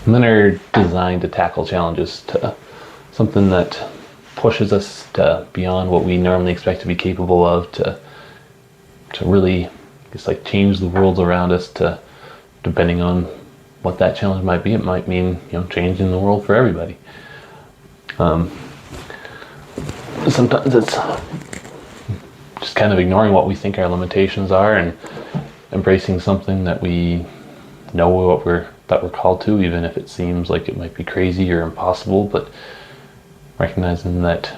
Men are designed to tackle challenges, to something that pushes us to beyond what we normally expect to be capable of, to really just like change the world around us, to depending on what that challenge might be. It might mean, changing the world for everybody. Sometimes it's just kind of ignoring what we think our limitations are and embracing something that we know that we're called to, even if it seems like it might be crazy or impossible. But recognizing that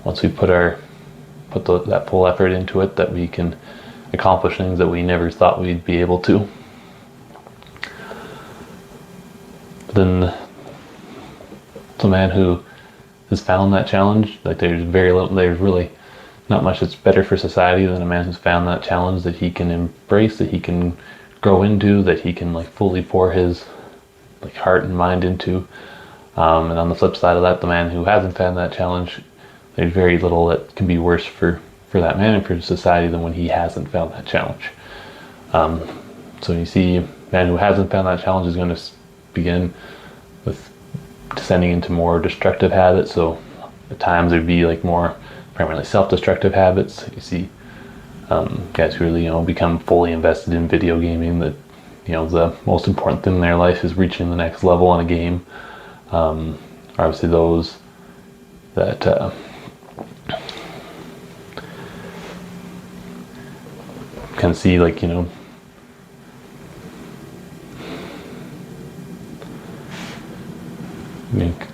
once we put that full effort into it, that we can accomplish things that we never thought we'd be able to. But then the man who has found that challenge, like there's really not much that's better for society than a man who's found that challenge that he can embrace, that he can grow into, that he can like fully pour his like heart and mind into. And on the flip side of that, the man who hasn't found that challenge, there's very little that can be worse for that man and for society than when he hasn't found that challenge. So you see, a man who hasn't found that challenge is going to begin with descending into more destructive habits. So at times there'd be like more primarily self-destructive habits. You see guys who really become fully invested in video gaming, that the most important thing in their life is reaching the next level in a game. Obviously those that can see like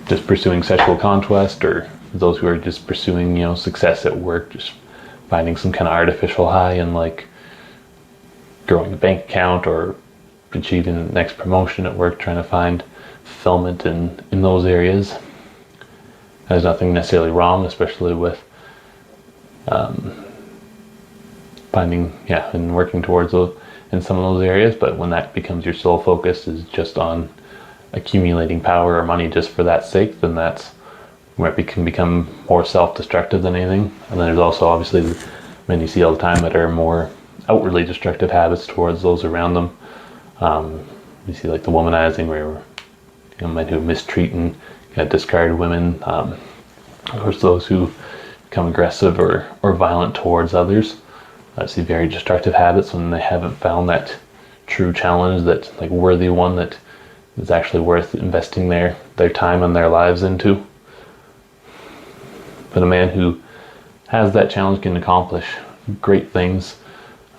just pursuing sexual conquest, or those who are just pursuing success at work, just finding some kind of artificial high in like growing a bank account or achieving the next promotion at work, trying to find fulfillment in those areas. There's nothing necessarily wrong, especially with finding and working towards those in some of those areas. But when that becomes your sole focus, is just on accumulating power or money just for that sake, then that's where it can become more self-destructive than anything. And then there's also obviously the men you see all the time that are more outwardly destructive habits towards those around them. You see like the womanizing, where men who mistreat and discard women. Of course, those who become aggressive or violent towards others. I see very destructive habits when they haven't found that true challenge, that like worthy one that is actually worth investing their time and their lives into. But a man who has that challenge can accomplish great things.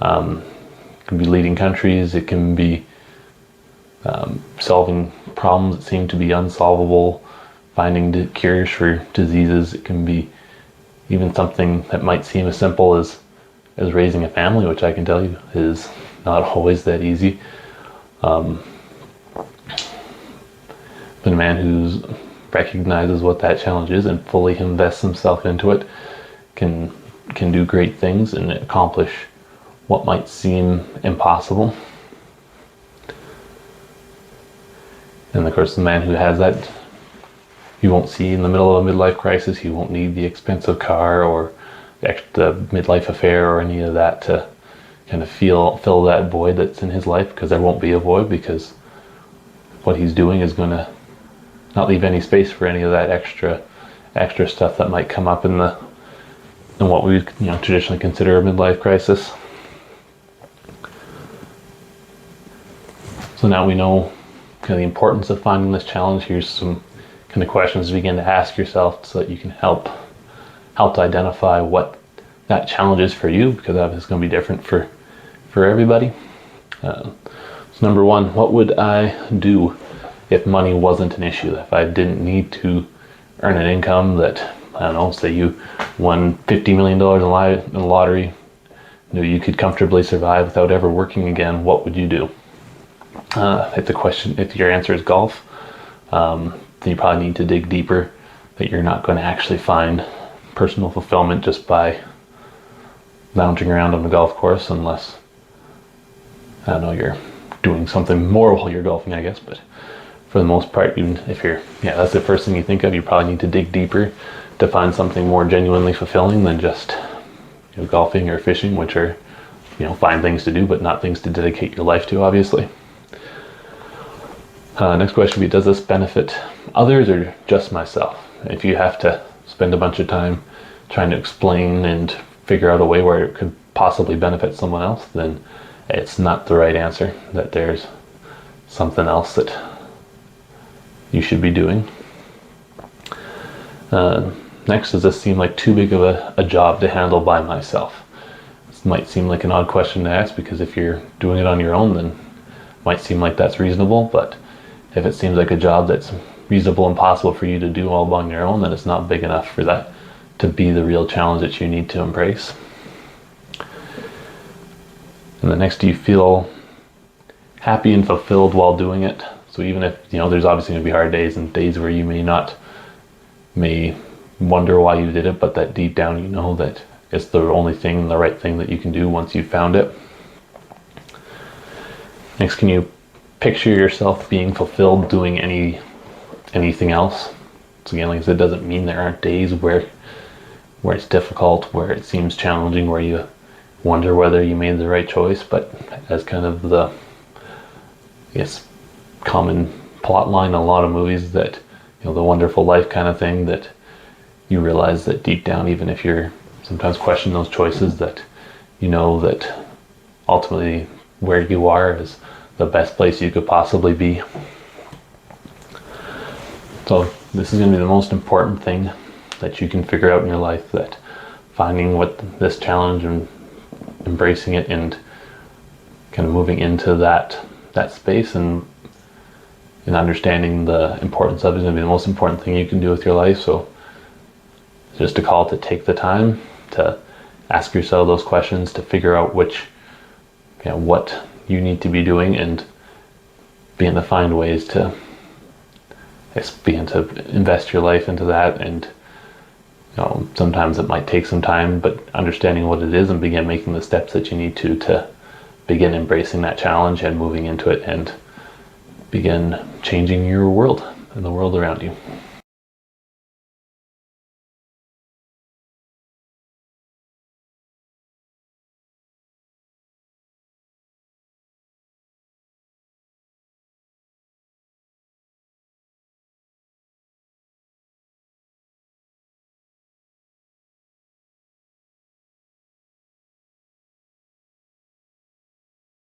It can be leading countries. It can be solving problems that seem to be unsolvable, finding cures for diseases. It can be even something that might seem as simple as raising a family, which I can tell you is not always that easy. But a man who recognizes what that challenge is and fully invests himself into it can do great things and accomplish what might seem impossible. And of course, the man who has that, you won't see in the middle of a midlife crisis. He won't need the expensive car or the midlife affair or any of that to kind of fill that void that's in his life, because there won't be a void, because what he's doing is going to not leave any space for any of that extra stuff that might come up in what we traditionally consider a midlife crisis. So now we know kind of the importance of finding this challenge. Here's some kind of questions to begin to ask yourself, so that you can help to identify what that challenge is for you, because that is going to be different for everybody. So number one, what would I do if money wasn't an issue? If I didn't need to earn an income that, I don't know, say you won $50 million in the lottery, you could comfortably survive without ever working again, what would you do? If your answer is golf, then you probably need to dig deeper, that you're not going to actually find personal fulfillment just by lounging around on the golf course, unless, I don't know, you're doing something more while you're golfing, I guess. But for the most part, even if that's the first thing you think of, you probably need to dig deeper to find something more genuinely fulfilling than just golfing or fishing, which are fine things to do, but not things to dedicate your life to, obviously. Next question would be, does this benefit others or just myself? If you have to spend a bunch of time trying to explain and figure out a way where it could possibly benefit someone else, then it's not the right answer, that there's something else that you should be doing. Next, does this seem like too big of a job to handle by myself? This might seem like an odd question to ask, because if you're doing it on your own, then it might seem like that's reasonable, but if it seems like a job that's reasonable and possible for you to do all on your own, then it's not big enough for that to be the real challenge that you need to embrace. And the next, do you feel happy and fulfilled while doing it? So even if, there's obviously going to be hard days and days where you may wonder why you did it, but that deep down you know that it's the only thing, the right thing that you can do once you've found it. Next, can you picture yourself being fulfilled doing anything else? So again, like I said, it doesn't mean there aren't days where it's difficult, where it seems challenging, where you wonder whether you made the right choice, but as kind of the, common plot line in a lot of movies, that the wonderful life kind of thing, that you realize that deep down, even if you're sometimes questioning those choices, that that ultimately where you are is the best place you could possibly be. So this is going to be the most important thing that you can figure out in your life, that finding what this challenge and embracing it and kind of moving into that space and understanding the importance of it is going to be the most important thing you can do with your life. So just a call to take the time to ask yourself those questions, to figure out what you need to be doing, and begin to find ways to begin to invest your life into that. And sometimes it might take some time, but understanding what it is and begin making the steps that you need to begin embracing that challenge and moving into it and begin changing your world and the world around you.